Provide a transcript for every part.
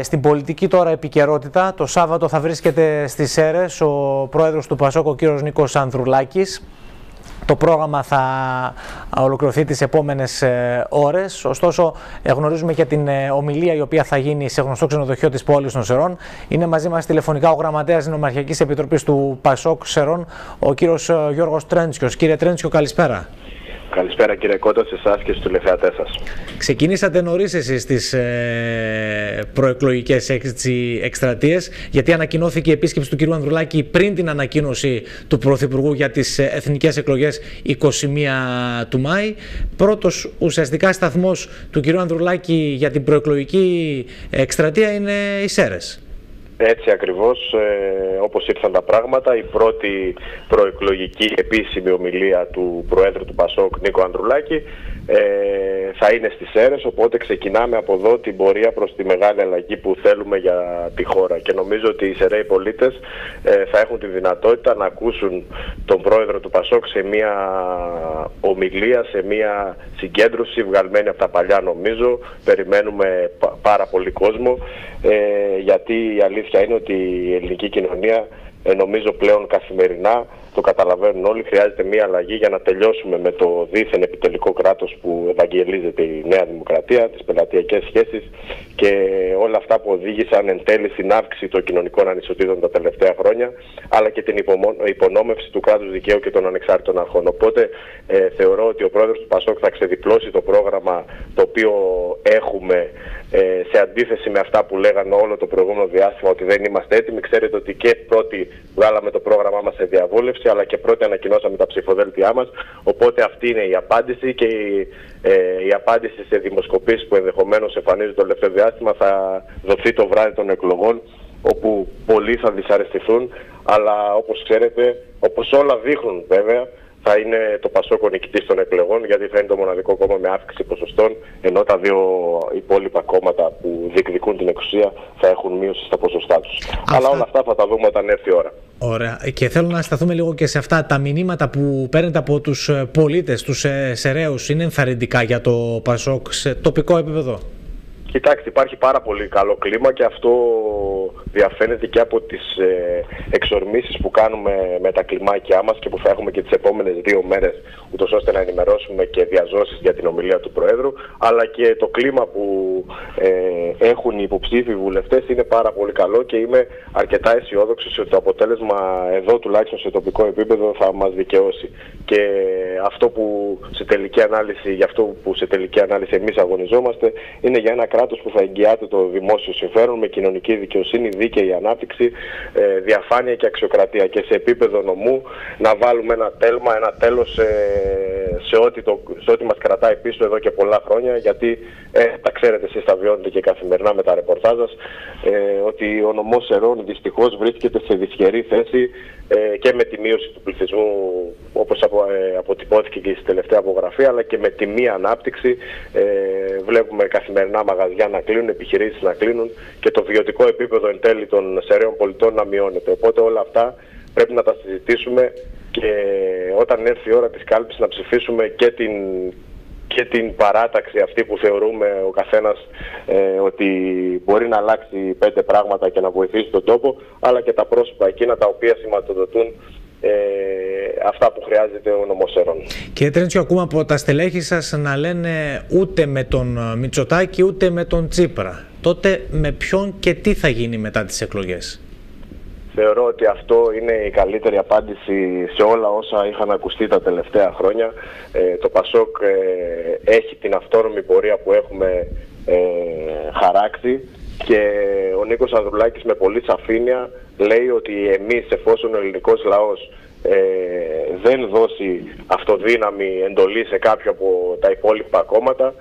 Στην πολιτική τώρα επικαιρότητα, το Σάββατο θα βρίσκεται στις Σέρρες ο πρόεδρος του ΠΑΣΟΚ, ο κύριος Νίκος Ανδρουλάκης. Το πρόγραμμα θα ολοκληρωθεί τις επόμενες ώρες, ωστόσο γνωρίζουμε και την ομιλία η οποία θα γίνει σε γνωστό ξενοδοχείο της πόλης των Σερών. Είναι μαζί μας τηλεφωνικά ο γραμματέας Νομαρχιακής Επιτροπής του ΠΑΣΟΚ Σερών, ο κύριος Γιώργος Τρέντσιος. Κύριε Τρέντσιο, καλησπέρα. Καλησπέρα κύριε Κότα, σε εσάς και στους τηλεθεατές σας. Ξεκινήσατε νωρίς εσείς τις προεκλογικές εκστρατείες, γιατί ανακοινώθηκε η επίσκεψη του κυρίου Ανδρουλάκη πριν την ανακοίνωση του Πρωθυπουργού για τις εθνικές εκλογές 21 του Μάη. Πρώτος ουσιαστικά σταθμός του κυρίου Ανδρουλάκη για την προεκλογική εκστρατεία είναι οι Σέρρες. Έτσι ακριβώς, όπως ήρθαν τα πράγματα, η πρώτη προεκλογική επίσημη ομιλία του Προέδρου του ΠΑΣΟΚ Νίκο Ανδρουλάκη θα είναι στις Σέρρες, οπότε ξεκινάμε από εδώ την πορεία προς τη μεγάλη αλλαγή που θέλουμε για τη χώρα. Και νομίζω ότι οι Σεραίοι πολίτες θα έχουν τη δυνατότητα να ακούσουν τον Πρόεδρο του ΠΑΣΟΚ σε μια ομιλία, σε μια συγκέντρωση βγαλμένη από τα παλιά νομίζω. Περιμένουμε πάρα πολύ κόσμο, γιατί η αλήθεια είναι ότι η ελληνική κοινωνία νομίζω πλέον καθημερινά, το καταλαβαίνουν όλοι, χρειάζεται μια αλλαγή για να τελειώσουμε με το δίθεν επιτελικό κράτος που ευαγγελίζεται η Νέα Δημοκρατία, τις πελατειακές σχέσεις και όλα αυτά που οδήγησαν εν τέλει στην αύξηση των κοινωνικών ανισοτήτων τα τελευταία χρόνια, αλλά και την υπονόμευση του κράτους δικαίου και των ανεξάρτητων αρχών. Οπότε θεωρώ ότι ο πρόεδρος του ΠΑΣΟΚ θα ξεδιπλώσει το πρόγραμμα το οποίο έχουμε, σε αντίθεση με αυτά που λέγανε όλο το προηγούμενο διάστημα ότι δεν είμαστε έτοιμοι. Ξέρετε ότι και πρώτοι βγάλαμε το πρόγραμμά μας σε διαβούλευση, αλλά και πρώτοι ανακοινώσαμε τα ψηφοδέλτιά μας. Οπότε αυτή είναι η απάντηση, και η απάντηση σε δημοσκοπήσεις που ενδεχομένως εμφανίζονται το τελευταίο διάστημα θα δοθεί το βράδυ των εκλογών, όπου πολλοί θα δυσαρεστηθούν, αλλά όπως ξέρετε, όπως όλα δείχνουν βέβαια, θα είναι το ΠΑΣΟΚ ο νικητής των εκλογών, γιατί θα είναι το μοναδικό κόμμα με αύξηση ποσοστών, ενώ τα δύο υπόλοιπα κόμματα που διεκδικούν την εξουσία θα έχουν μείωση στα ποσοστά τους. Αλλά όλα αυτά θα τα δούμε όταν έρθει η ώρα. Ωραία. Και θέλω να σταθούμε λίγο και σε αυτά. Τα μηνύματα που παίρνετε από τους πολίτες, τους Σεραίους, είναι ενθαρρυντικά για το ΠΑΣΟΚ σε τοπικό επίπεδο? Κοιτάξτε, υπάρχει πάρα πολύ καλό κλίμα και αυτό διαφαίνεται και από τις εξορμήσεις που κάνουμε με τα κλιμάκια μας και που θα έχουμε και τις επόμενες 2 μέρες, ούτως ώστε να ενημερώσουμε και διαζώσεις για την ομιλία του Προέδρου, αλλά και το κλίμα που έχουν οι υποψήφοι βουλευτές είναι πάρα πολύ καλό και είμαι αρκετά αισιόδοξος ότι το αποτέλεσμα εδώ, τουλάχιστον σε τοπικό επίπεδο, θα μας δικαιώσει. Και αυτό που σε τελική ανάλυση, για αυτό που σε τελική ανάλυση εμείς αγωνιζόμαστε, είναι για ένα κράτος που θα εγγυάται το δημόσιο συμφέρον με κοινωνική δικαιοσύνη, δίκαιη ανάπτυξη, διαφάνεια και αξιοκρατία. Και σε επίπεδο νομού να βάλουμε ένα τέλμα, ένα τέλος σε ό,τι μας κρατάει πίσω εδώ και πολλά χρόνια, γιατί τα ξέρετε εσείς, τα βιώνετε και καθημερινά με τα ρεπορτάζ σας, ότι ο νομός Σερών δυστυχώς βρίσκεται σε δυσχερή θέση και με τη μείωση του πληθυσμού, όπως αποτυπώθηκε και στη τελευταία απογραφή, αλλά και με τη μη ανάπτυξη. Βλέπουμε καθημερινά μαγαζιά να κλείνουν, επιχειρήσεις να κλείνουν και το βιωτικό επίπεδο εν τέλει των Σεραίων πολιτών να μειώνεται. Οπότε όλα αυτά πρέπει να τα συζητήσουμε και όταν έρθει η ώρα της κάλπης να ψηφίσουμε και την παράταξη αυτή που θεωρούμε ο καθένας ότι μπορεί να αλλάξει 5 πράγματα και να βοηθήσει τον τόπο, αλλά και τα πρόσωπα εκείνα τα οποία σηματοδοτούν αυτά που χρειάζεται ο νομός Σερών. Κύριε Τρέντσιο, ακούμε από τα στελέχη σας να λένε ούτε με τον Μητσοτάκη ούτε με τον Τσίπρα. Τότε με ποιον και τι θα γίνει μετά τις εκλογές? Θεωρώ ότι αυτό είναι η καλύτερη απάντηση σε όλα όσα είχαν ακουστεί τα τελευταία χρόνια. Το ΠΑΣΟΚ έχει την αυτόνομη πορεία που έχουμε χαράξει και ο Νίκος Ανδρουλάκης με πολύ σαφήνεια λέει ότι εμείς, εφόσον ο ελληνικός λαός δεν δώσει αυτοδύναμη εντολή σε κάποιο από τα υπόλοιπα κόμματα,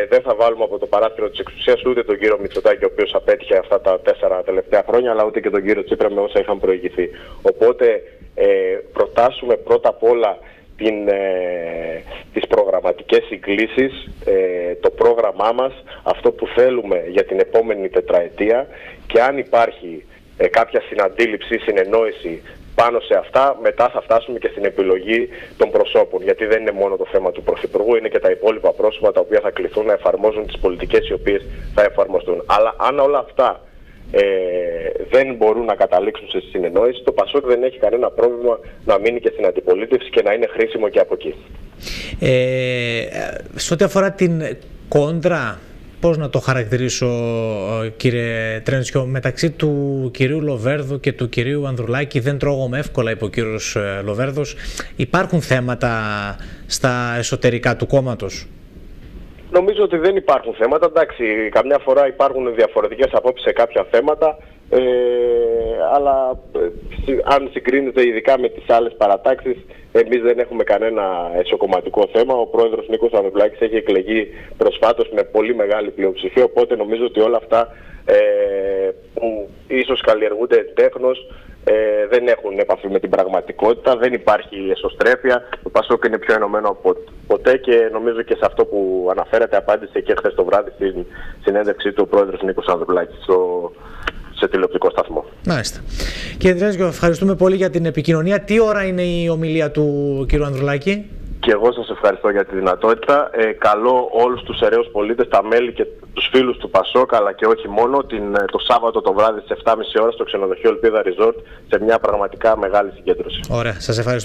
δεν θα βάλουμε από το παράθυρο της εξουσίας ούτε τον κύριο Μητσοτάκη, ο οποίος απέτυχε αυτά τα 4 τελευταία χρόνια, αλλά ούτε και τον κύριο Τσίπρα με όσα είχαν προηγηθεί. Οπότε προτάσουμε πρώτα απ' όλα τις προγραμματικές συγκλήσεις, το πρόγραμμά μας, αυτό που θέλουμε για την επόμενη τετραετία, και αν υπάρχει κάποια συναντήληψη, συνεννόηση πάνω σε αυτά μετά θα φτάσουμε και στην επιλογή των προσώπων. Γιατί δεν είναι μόνο το θέμα του Πρωθυπουργού, είναι και τα υπόλοιπα πρόσωπα τα οποία θα κληθούν να εφαρμόζουν τις πολιτικές οι οποίες θα εφαρμοστούν. Αλλά αν όλα αυτά δεν μπορούν να καταλήξουν σε συνεννόηση, το ΠΑΣΟΚ δεν έχει κανένα πρόβλημα να μείνει και στην αντιπολίτευση και να είναι χρήσιμο και από εκεί. Σε ό,τι αφορά την κόντρα, πώς να το χαρακτηρίσω, κύριε Τρέντσιο, μεταξύ του κυρίου Λοβέρδου και του κυρίου Ανδρουλάκη, δεν τρώγομαι εύκολα, είπε ο κύριος Λοβέρδος. Υπάρχουν θέματα στα εσωτερικά του κόμματος? Νομίζω ότι δεν υπάρχουν θέματα. Εντάξει, καμιά φορά υπάρχουν διαφορετικές απόψεις σε κάποια θέματα, αλλά αν συγκρίνεται ειδικά με τις άλλες παρατάξεις, εμείς δεν έχουμε κανένα εσωκομματικό θέμα. Ο πρόεδρος Νίκος Ανδρουλάκης έχει εκλεγεί προσφάτως με πολύ μεγάλη πλειοψηφία, οπότε νομίζω ότι όλα αυτά που ίσως καλλιεργούνται τέχνος δεν έχουν επαφή με την πραγματικότητα, δεν υπάρχει εσωστρέφεια. Το ΠΑΣΟΚ είναι πιο ενωμένο από ποτέ και νομίζω και σε αυτό που αναφέρατε απάντησε και χθες το βράδυ στην συνέντευξή του ο πρόεδρος Νίκος Ανδρουλάκης σε τηλεοπτικό σταθμό. Μάλιστα. Κύριε Τρέντσιο, ευχαριστούμε πολύ για την επικοινωνία. Τι ώρα είναι η ομιλία του κύριου Ανδρουλάκη? Και εγώ σας ευχαριστώ για τη δυνατότητα. Καλώ όλους τους αιρέους πολίτες, τα μέλη και τους φίλους του ΠΑΣΟΚ, αλλά και όχι μόνο, το Σάββατο το βράδυ στις 7.30 ώρα στο ξενοδοχείο Ελπίδα Resort, σε μια πραγματικά μεγάλη συγκέντρωση. Ωραία, σας ευχαριστώ.